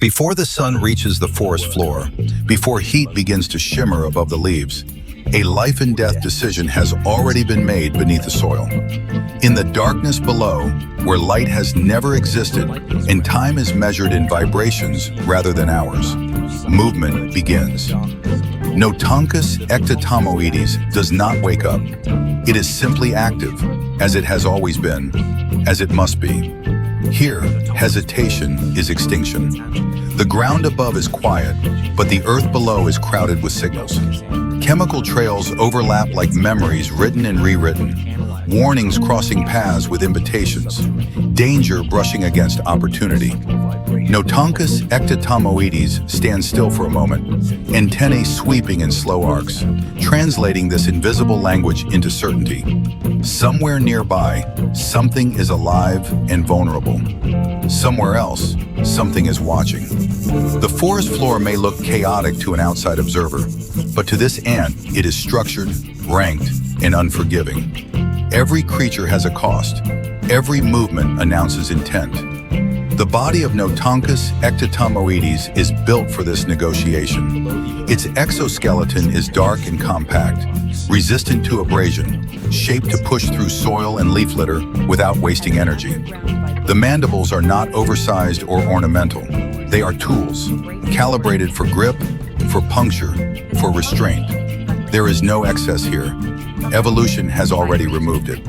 Before the sun reaches the forest floor, before heat begins to shimmer above the leaves, a life and death decision has already been made beneath the soil. In the darkness below, where light has never existed and time is measured in vibrations rather than hours, movement begins. Notoncus ectatommoides does not wake up. It is simply active, as it has always been, as it must be. Here, hesitation is extinction. The ground above is quiet, but the earth below is crowded with signals. Chemical trails overlap like memories written and rewritten, warnings crossing paths with invitations, danger brushing against opportunity. Notoncus ectatommoides stands still for a moment, antennae sweeping in slow arcs, translating this invisible language into certainty. Somewhere nearby, something is alive and vulnerable. Somewhere else, something is watching. The forest floor may look chaotic to an outside observer, but to this ant, it is structured, ranked, and unforgiving. Every creature has a cost. Every movement announces intent. The body of Notoncus ectatommoides is built for this negotiation. Its exoskeleton is dark and compact, resistant to abrasion, shaped to push through soil and leaf litter without wasting energy. The mandibles are not oversized or ornamental. They are tools, calibrated for grip, for puncture, for restraint. There is no excess here. Evolution has already removed it.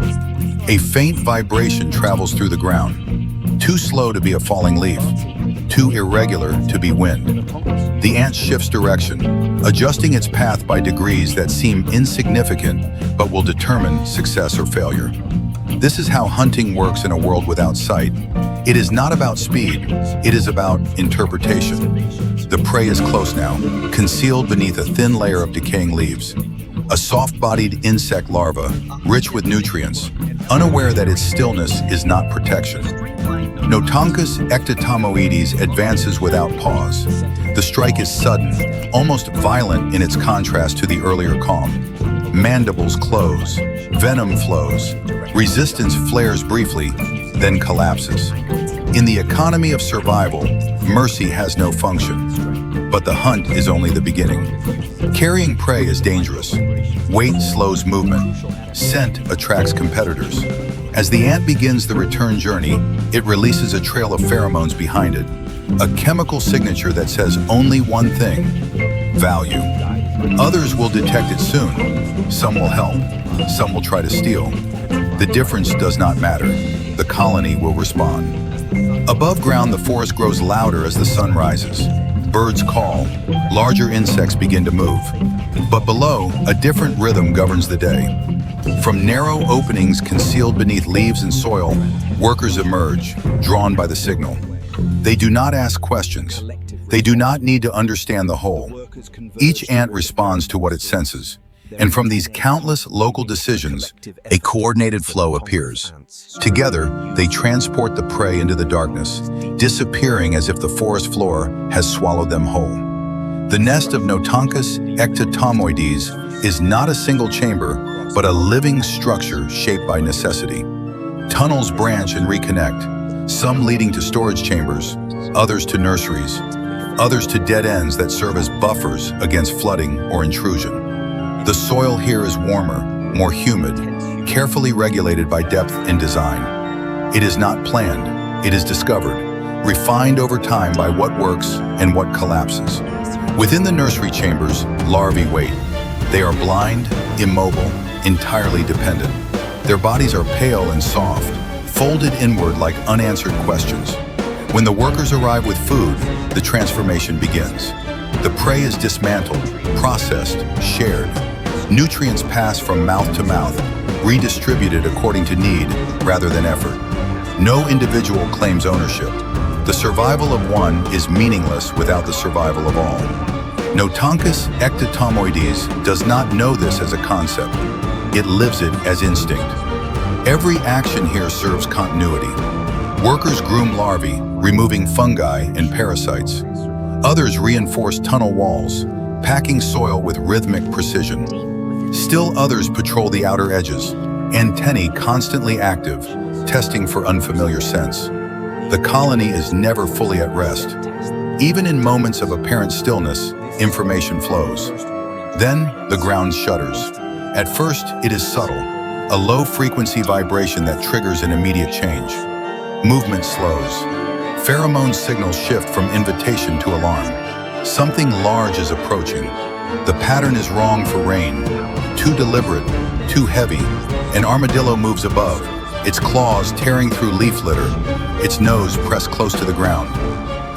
A faint vibration travels through the ground, too slow to be a falling leaf, too irregular to be wind. The ant shifts direction, adjusting its path by degrees that seem insignificant but will determine success or failure. This is how hunting works in a world without sight. It is not about speed, it is about interpretation. The prey is close now, concealed beneath a thin layer of decaying leaves. A soft-bodied insect larva, rich with nutrients, unaware that its stillness is not protection. Notoncus ectatommoides advances without pause. The strike is sudden, almost violent in its contrast to the earlier calm. Mandibles close, venom flows, resistance flares briefly, then collapses. In the economy of survival, mercy has no function, but the hunt is only the beginning. Carrying prey is dangerous. Weight slows movement. Scent attracts competitors. As the ant begins the return journey, it releases a trail of pheromones behind it, a chemical signature that says only one thing: value. Others will detect it soon. Some will help. Some will try to steal. The difference does not matter. The colony will respond. Above ground, the forest grows louder as the sun rises. Birds call. Larger insects begin to move. But below, a different rhythm governs the day. From narrow openings concealed beneath leaves and soil, workers emerge, drawn by the signal. They do not ask questions. They do not need to understand the whole. Each ant responds to what it senses. And from these countless local decisions, a coordinated flow appears. Together, they transport the prey into the darkness, disappearing as if the forest floor has swallowed them whole. The nest of Notoncus ectatommoides is not a single chamber, but a living structure shaped by necessity. Tunnels branch and reconnect, some leading to storage chambers, others to nurseries, others to dead ends that serve as buffers against flooding or intrusion. The soil here is warmer, more humid, carefully regulated by depth and design. It is not planned, it is discovered, refined over time by what works and what collapses. Within the nursery chambers, larvae wait. They are blind, immobile, entirely dependent. Their bodies are pale and soft, folded inward like unanswered questions. When the workers arrive with food, the transformation begins. The prey is dismantled, processed, shared. Nutrients pass from mouth to mouth, redistributed according to need rather than effort. No individual claims ownership. The survival of one is meaningless without the survival of all. Notoncus ectatommoides does not know this as a concept. It lives it as instinct. Every action here serves continuity. Workers groom larvae, removing fungi and parasites. Others reinforce tunnel walls, packing soil with rhythmic precision. Still others patrol the outer edges, antennae constantly active, testing for unfamiliar scents. The colony is never fully at rest. Even in moments of apparent stillness, information flows. Then, the ground shudders. At first, it is subtle, a low-frequency vibration that triggers an immediate change. Movement slows. Pheromone signals shift from invitation to alarm. Something large is approaching. The pattern is wrong for rain. Too deliberate, too heavy. An armadillo moves above, its claws tearing through leaf litter, its nose pressed close to the ground.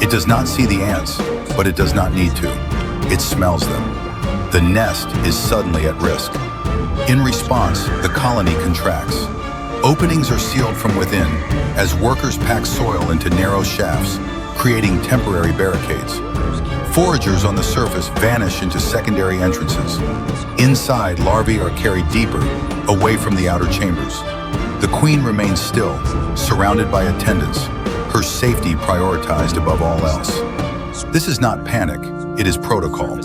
It does not see the ants, but it does not need to. It smells them. The nest is suddenly at risk. In response, the colony contracts. Openings are sealed from within as workers pack soil into narrow shafts, creating temporary barricades. Foragers on the surface vanish into secondary entrances. Inside, larvae are carried deeper, away from the outer chambers. The queen remains still, surrounded by attendants, her safety prioritized above all else. This is not panic, it is protocol.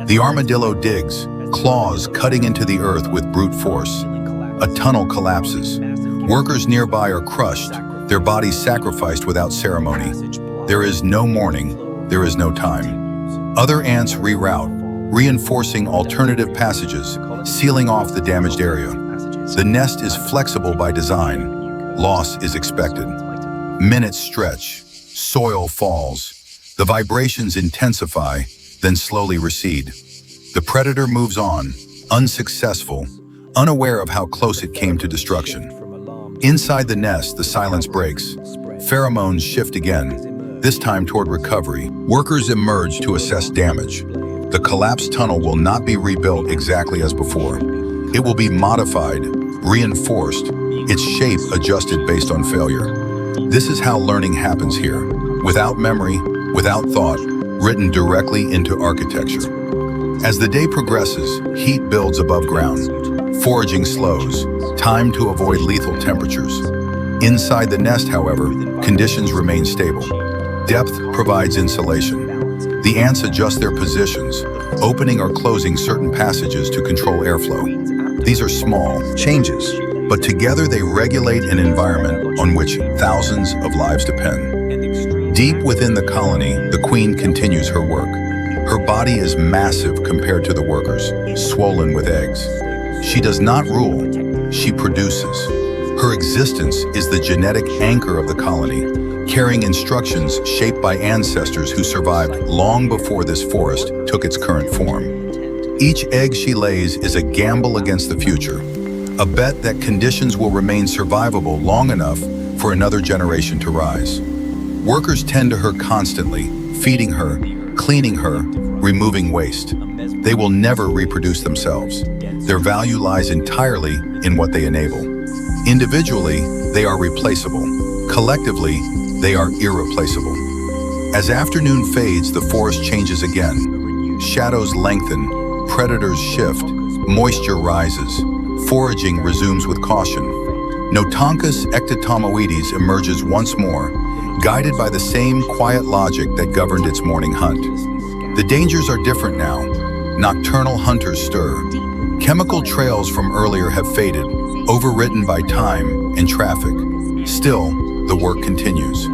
The armadillo digs, claws cutting into the earth with brute force. A tunnel collapses. Workers nearby are crushed, their bodies sacrificed without ceremony. There is no mourning, there is no time. Other ants reroute, reinforcing alternative passages, sealing off the damaged area. The nest is flexible by design. Loss is expected. Minutes stretch, soil falls. The vibrations intensify, then slowly recede. The predator moves on, unsuccessful, unaware of how close it came to destruction. Inside the nest, the silence breaks. Pheromones shift again, this time toward recovery. Workers emerge to assess damage. The collapsed tunnel will not be rebuilt exactly as before. It will be modified, reinforced, its shape adjusted based on failure. This is how learning happens here, without memory, without thought, written directly into architecture. As the day progresses, heat builds above ground. Foraging slows, time to avoid lethal temperatures. Inside the nest, however, conditions remain stable. Depth provides insulation. The ants adjust their positions, opening or closing certain passages to control airflow. These are small changes, but together they regulate an environment on which thousands of lives depend. Deep within the colony, the queen continues her work. Her body is massive compared to the workers, swollen with eggs. She does not rule, she produces. Her existence is the genetic anchor of the colony, carrying instructions shaped by ancestors who survived long before this forest took its current form. Each egg she lays is a gamble against the future, a bet that conditions will remain survivable long enough for another generation to rise. Workers tend to her constantly, feeding her, cleaning her, removing waste. They will never reproduce themselves. Their value lies entirely in what they enable. Individually, they are replaceable. Collectively, they are irreplaceable. As afternoon fades, the forest changes again. Shadows lengthen, predators shift, moisture rises. Foraging resumes with caution. Notoncus ectatommoides emerges once more, guided by the same quiet logic that governed its morning hunt. The dangers are different now. Nocturnal hunters stir. Chemical trails from earlier have faded, overwritten by time and traffic. Still, the work continues.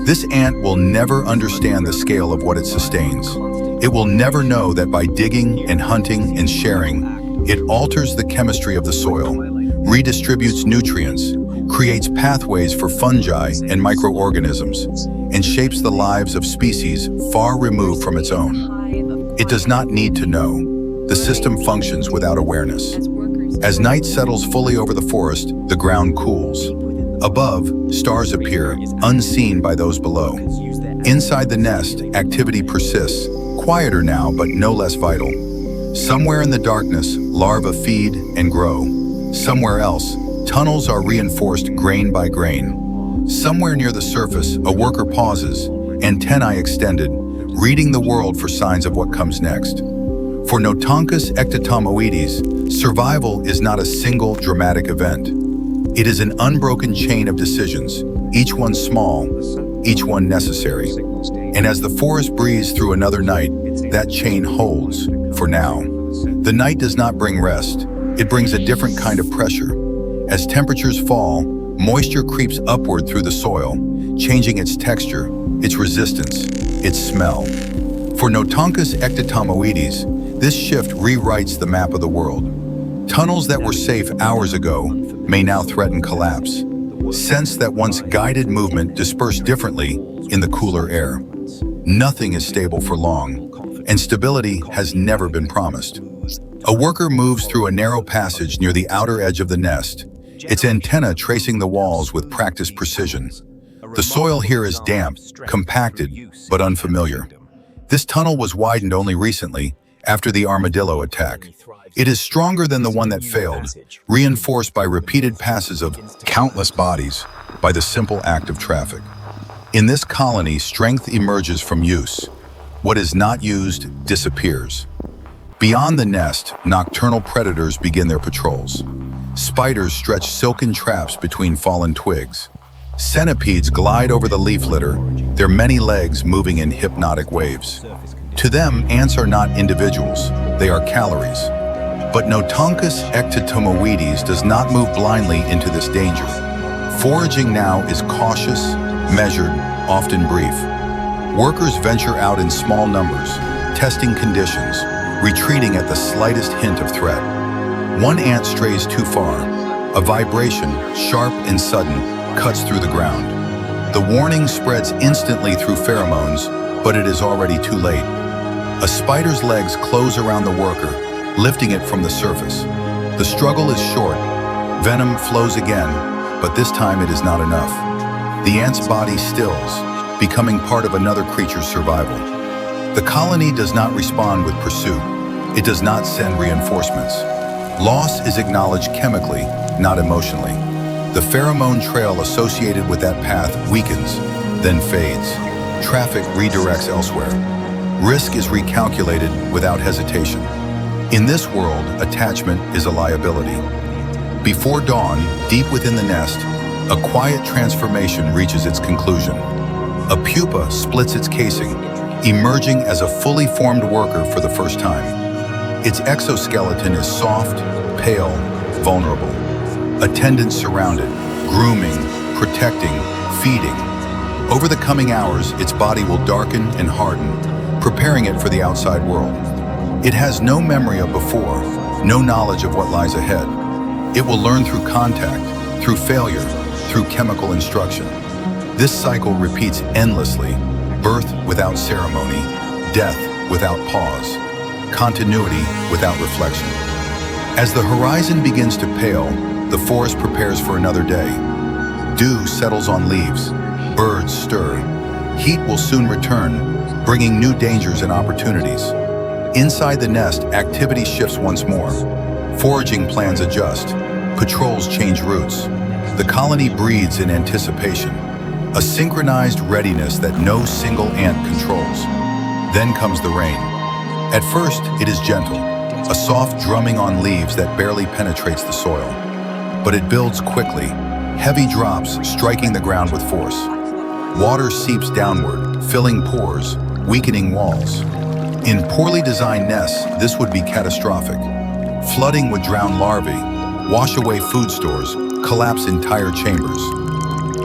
This ant will never understand the scale of what it sustains. It will never know that by digging and hunting and sharing, it alters the chemistry of the soil, redistributes nutrients, creates pathways for fungi and microorganisms, and shapes the lives of species far removed from its own. It does not need to know. The system functions without awareness. As night settles fully over the forest, the ground cools. Above, stars appear, unseen by those below. Inside the nest, activity persists, quieter now but no less vital. Somewhere in the darkness, larvae feed and grow. Somewhere else, tunnels are reinforced grain by grain. Somewhere near the surface, a worker pauses, antennae extended, reading the world for signs of what comes next. For Notoncus ectatommoides, survival is not a single dramatic event. It is an unbroken chain of decisions, each one small, each one necessary. And as the forest breathes through another night, that chain holds, for now. The night does not bring rest. It brings a different kind of pressure. As temperatures fall, moisture creeps upward through the soil, changing its texture, its resistance, its smell. For Notoncus ectatommoides, this shift rewrites the map of the world. Tunnels that were safe hours ago may now threaten collapse. Scents that once guided movement disperse differently in the cooler air. Nothing is stable for long, and stability has never been promised. A worker moves through a narrow passage near the outer edge of the nest, its antenna tracing the walls with practiced precision. The soil here is damp, compacted, but unfamiliar. This tunnel was widened only recently, after the armadillo attack. It is stronger than the one that failed, reinforced by repeated passes of countless bodies by the simple act of traffic. In this colony, strength emerges from use. What is not used disappears. Beyond the nest, nocturnal predators begin their patrols. Spiders stretch silken traps between fallen twigs. Centipedes glide over the leaf litter, their many legs moving in hypnotic waves. To them, ants are not individuals, they are calories. But Notoncus ectatommoides does not move blindly into this danger. Foraging now is cautious, measured, often brief. Workers venture out in small numbers, testing conditions, retreating at the slightest hint of threat. One ant strays too far. A vibration, sharp and sudden, cuts through the ground. The warning spreads instantly through pheromones, but it is already too late. A spider's legs close around the worker, lifting it from the surface. The struggle is short. Venom flows again, but this time it is not enough. The ant's body stills, becoming part of another creature's survival. The colony does not respond with pursuit. It does not send reinforcements. Loss is acknowledged chemically, not emotionally. The pheromone trail associated with that path weakens, then fades. Traffic redirects elsewhere. Risk is recalculated without hesitation. In this world, attachment is a liability. Before dawn, deep within the nest, a quiet transformation reaches its conclusion. A pupa splits its casing, emerging as a fully formed worker for the first time. Its exoskeleton is soft, pale, vulnerable. Attendants surround it, grooming, protecting, feeding. Over the coming hours, its body will darken and harden, preparing it for the outside world. It has no memory of before, no knowledge of what lies ahead. It will learn through contact, through failure, through chemical instruction. This cycle repeats endlessly: birth without ceremony, death without pause, continuity without reflection. As the horizon begins to pale, the forest prepares for another day. Dew settles on leaves, birds stir. Heat will soon return, bringing new dangers and opportunities. Inside the nest, activity shifts once more. Foraging plans adjust, patrols change routes. The colony breathes in anticipation, a synchronized readiness that no single ant controls. Then comes the rain. At first, it is gentle, a soft drumming on leaves that barely penetrates the soil. But it builds quickly, heavy drops striking the ground with force. Water seeps downward, filling pores, weakening walls. In poorly designed nests, this would be catastrophic. Flooding would drown larvae, wash away food stores, collapse entire chambers.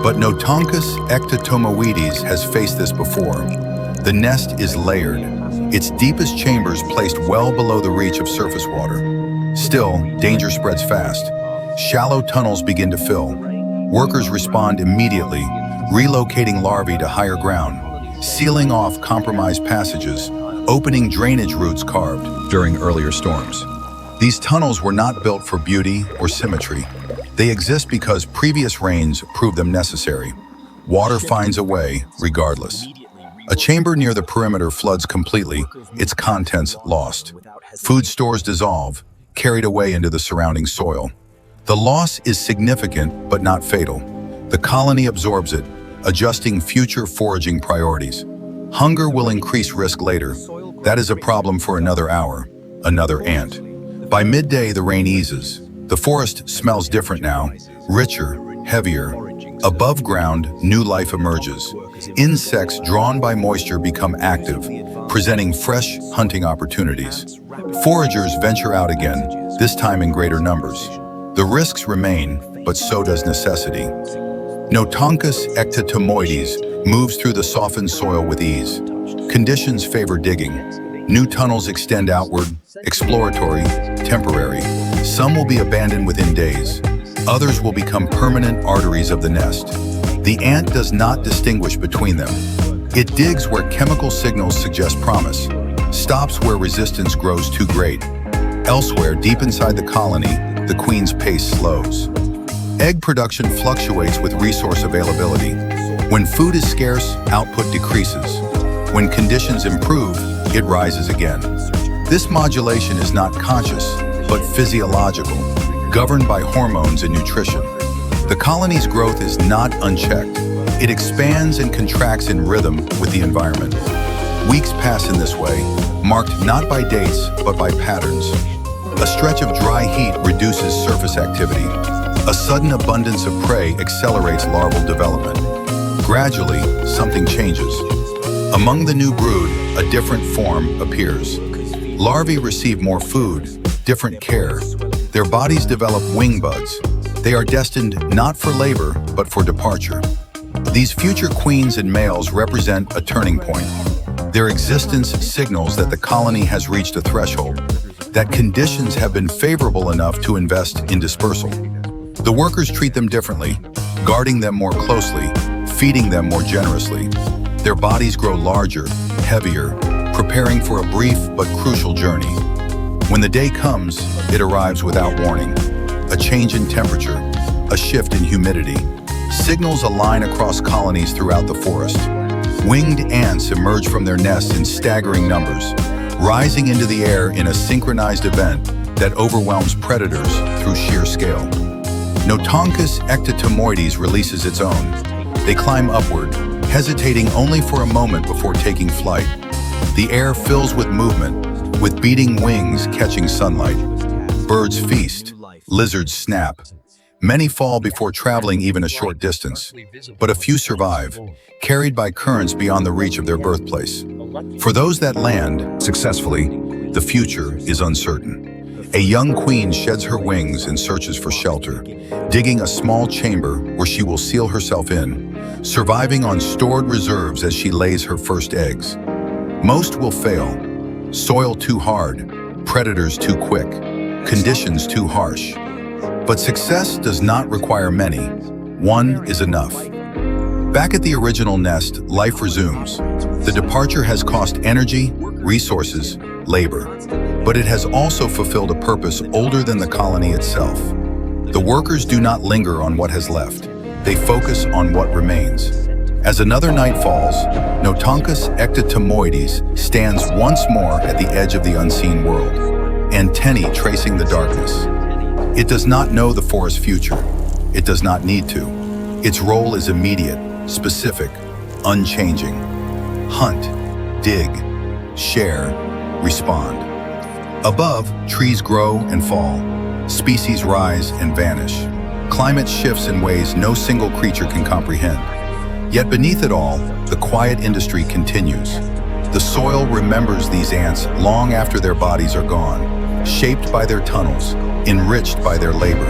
But Notoncus ectatommoides has faced this before. The nest is layered, its deepest chambers placed well below the reach of surface water. Still, danger spreads fast. Shallow tunnels begin to fill. Workers respond immediately, relocating larvae to higher ground, sealing off compromised passages, opening drainage routes carved during earlier storms. These tunnels were not built for beauty or symmetry. They exist because previous rains proved them necessary. Water finds a way, regardless. A chamber near the perimeter floods completely, its contents lost. Food stores dissolve, carried away into the surrounding soil. The loss is significant, but not fatal. The colony absorbs it, adjusting future foraging priorities. Hunger will increase risk later. That is a problem for another hour, another ant. By midday, the rain eases. The forest smells different now, richer, heavier. Above ground, new life emerges. Insects drawn by moisture become active, presenting fresh hunting opportunities. Foragers venture out again, this time in greater numbers. The risks remain, but so does necessity. Notoncus ectatommoides moves through the softened soil with ease. Conditions favor digging. New tunnels extend outward, exploratory, temporary. Some will be abandoned within days. Others will become permanent arteries of the nest. The ant does not distinguish between them. It digs where chemical signals suggest promise, stops where resistance grows too great. Elsewhere, deep inside the colony, the queen's pace slows. Egg production fluctuates with resource availability. When food is scarce, output decreases. When conditions improve, it rises again. This modulation is not conscious, but physiological, governed by hormones and nutrition. The colony's growth is not unchecked. It expands and contracts in rhythm with the environment. Weeks pass in this way, marked not by dates, but by patterns. A stretch of dry heat reduces surface activity. A sudden abundance of prey accelerates larval development. Gradually, something changes. Among the new brood, a different form appears. Larvae receive more food, different care. Their bodies develop wing buds. They are destined not for labor, but for departure. These future queens and males represent a turning point. Their existence signals that the colony has reached a threshold, that conditions have been favorable enough to invest in dispersal. The workers treat them differently, guarding them more closely, feeding them more generously. Their bodies grow larger, heavier, preparing for a brief but crucial journey. When the day comes, it arrives without warning. A change in temperature, a shift in humidity. Signals align across colonies throughout the forest. Winged ants emerge from their nests in staggering numbers, rising into the air in a synchronized event that overwhelms predators through sheer scale. Notoncus ectatommoides releases its own. They climb upward, hesitating only for a moment before taking flight. The air fills with movement, with beating wings catching sunlight. Birds feast, lizards snap. Many fall before traveling even a short distance, but a few survive, carried by currents beyond the reach of their birthplace. For those that land successfully, the future is uncertain. A young queen sheds her wings and searches for shelter, digging a small chamber where she will seal herself in, surviving on stored reserves as she lays her first eggs. Most will fail. Soil too hard, predators too quick, conditions too harsh. But success does not require many. One is enough. Back at the original nest, life resumes. The departure has cost energy, resources, labor, but it has also fulfilled a purpose older than the colony itself. The workers do not linger on what has left. They focus on what remains. As another night falls, Notoncus ectatommoides stands once more at the edge of the unseen world, antennae tracing the darkness. It does not know the forest's future. It does not need to. Its role is immediate, specific, unchanging. Hunt, dig, share, respond. Above, trees grow and fall. Species rise and vanish. Climate shifts in ways no single creature can comprehend. Yet beneath it all, the quiet industry continues. The soil remembers these ants long after their bodies are gone, shaped by their tunnels, enriched by their labor.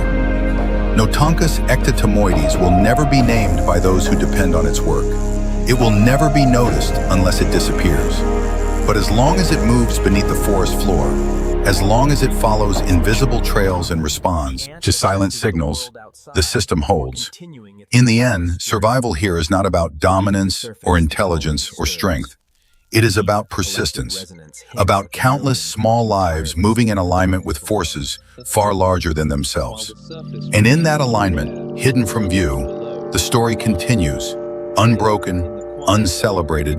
Notoncus ectatommoides will never be named by those who depend on its work. It will never be noticed unless it disappears. But as long as it moves beneath the forest floor, as long as it follows invisible trails and responds to silent signals, the system holds. In the end, survival here is not about dominance or intelligence or strength. It is about persistence, about countless small lives moving in alignment with forces far larger than themselves. And in that alignment, hidden from view, the story continues, unbroken, uncelebrated,